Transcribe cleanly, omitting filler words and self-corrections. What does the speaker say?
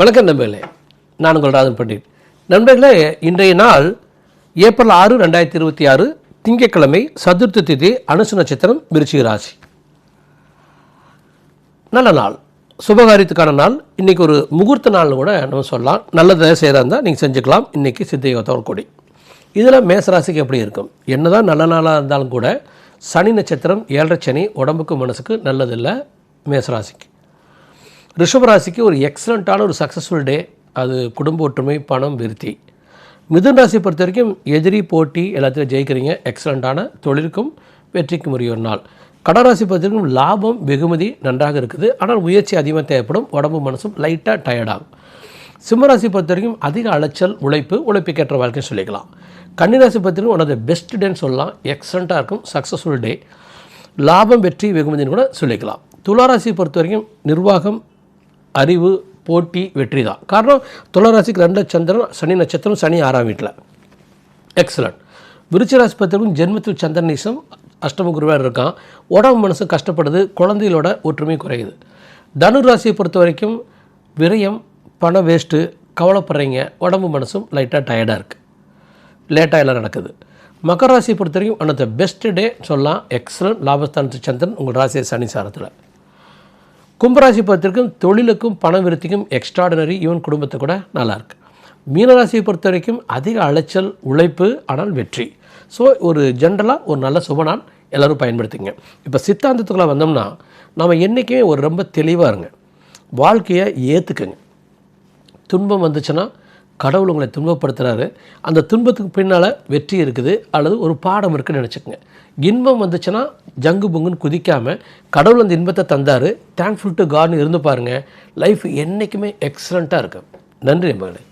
வணக்கம் நண்பர்களே, நான் உங்கள் ராஜன் பண்டிட். நண்பர்களே, இன்றைய நாள் ஏப்ரல் 6, 2026 திங்கட்கிழமை, சதுர்த்தி திதி, அனுச நட்சத்திரம், விருச்சிக ராசி. நல்ல நாள், சுபகாரியத்துக்கான நாள். இன்றைக்கி ஒரு முகூர்த்த நாள்னு கூட நம்ம சொல்லலாம். நல்லதை செய்கிறதா இருந்தால் நீங்கள் செஞ்சுக்கலாம். இன்றைக்கி சித்தயோகத்தோர் கொடி. இதில் மேசராசிக்கு எப்படி இருக்கும்? என்ன தான் நல்ல நாளாக இருந்தாலும் கூட சனி நட்சத்திரம், 7.5 சனி உடம்புக்கு மனசுக்கு நல்லதில்லை மேசராசிக்கு. ரிஷபராசிக்கு ஒரு எக்ஸலண்ட்டான ஒரு சக்ஸஸ்ஃபுல் டே. அது குடும்ப ஒற்றுமை, பணம், விருத்தி. மிதுன ராசியை பொறுத்த வரைக்கும் எதிரி, போட்டி எல்லாத்தையும் ஜெயிக்கிறீங்க. எக்ஸலண்ட்டான தொழிலுக்கும் வெற்றிக்கும் உரிய ஒரு நாள். கடகராசி பொறுத்த வரைக்கும் லாபம், வெகுமதி நன்றாக இருக்குது. ஆனால் முயற்சி அதிகமாக தேவைப்படும். உடம்பு மனசும் லைட்டாக டயர்டாகும். சிம்மராசி பொறுத்த வரைக்கும் அதிக அலைச்சல், உழைப்புக்கேற்ற வாழ்க்கைன்னு சொல்லிக்கலாம். கன்னிராசி பொறுத்த வரைக்கும் ஒன் ஆஃப் த பெஸ்ட் டேன்னு சொல்லலாம். எக்ஸலண்ட்டாக இருக்கும், சக்ஸஸ்ஃபுல் டே. லாபம், வெற்றி, வெகுமதின்னு கூட சொல்லிக்கலாம். துளாராசியை பொறுத்த வரைக்கும் நிர்வாகம், அறிவு, போட்டி, வெற்றி தான். காரணம் துளாராசிக்கு 2 சந்திரன், சனி நட்சத்திரம், சனி 6ஆம் வீட்டில். எக்ஸலண்ட். விருச்சிகராசி பொறுத்தவரைக்கும் ஜென்மத்தில் சந்திரன் நீசம், அஷ்டம குருவாக இருக்கான். உடம்பு மனசு கஷ்டப்படுது, குழந்தைகளோட ஒற்றுமை குறையுது. தனுராசியை பொறுத்த வரைக்கும் விரயம், பணம் வேஸ்ட்டு, கவலைப்படுறீங்க. உடம்பு மனசும் லைட்டாக டயர்டாக இருக்குது, லேட்டாக எல்லாம் நடக்குது. மகர ராசியை பொறுத்த வரைக்கும் one of the best day சொல்லலாம். எக்ஸலண்ட். லாபஸ்தானத்து சந்திரன் உங்கள் ராசியை சனி சாரத்தில். கும்பராசி பொறுத்தவரைக்கும் தொழிலுக்கும் பண விருத்திக்கும் எக்ஸ்ட்ராடினரி, ஈவன் குடும்பத்தை கூட நல்லாயிருக்கு. மீனராசியை பொறுத்த வரைக்கும் அதிக அலைச்சல், உழைப்பு, ஆனால் வெற்றி. ஸோ ஒரு ஜென்ரலாக ஒரு நல்ல சுபநாள் எல்லோரும் பயன்படுத்திங்க. இப்போ சித்தாந்தத்துக்குள்ளே வந்தோம்னா நம்ம என்றைக்குமே ஒரு ரொம்ப தெளிவாக இருங்க. வாழ்க்கையை ஏற்றுக்குங்க. துன்பம் வந்துச்சுன்னா கடவுள் உங்களை துன்பப்படுத்துகிறாரு. அந்த துன்பத்துக்கு பின்னால் வெற்றி இருக்குது அல்லது ஒரு பாடம் இருக்குதுன்னு நினச்சிக்கோங்க. இன்பம் வந்துச்சுன்னா ஜங்கு பொங்குன்னு குதிக்காமல் கடவுள் அந்த இன்பத்தை தந்தார், தேங்க்ஃபுல் டு காட்னு இருந்து பாருங்கள். லைஃப் என்றைக்குமே எக்ஸலண்ட்டாக இருக்கும். நன்றி மகளே.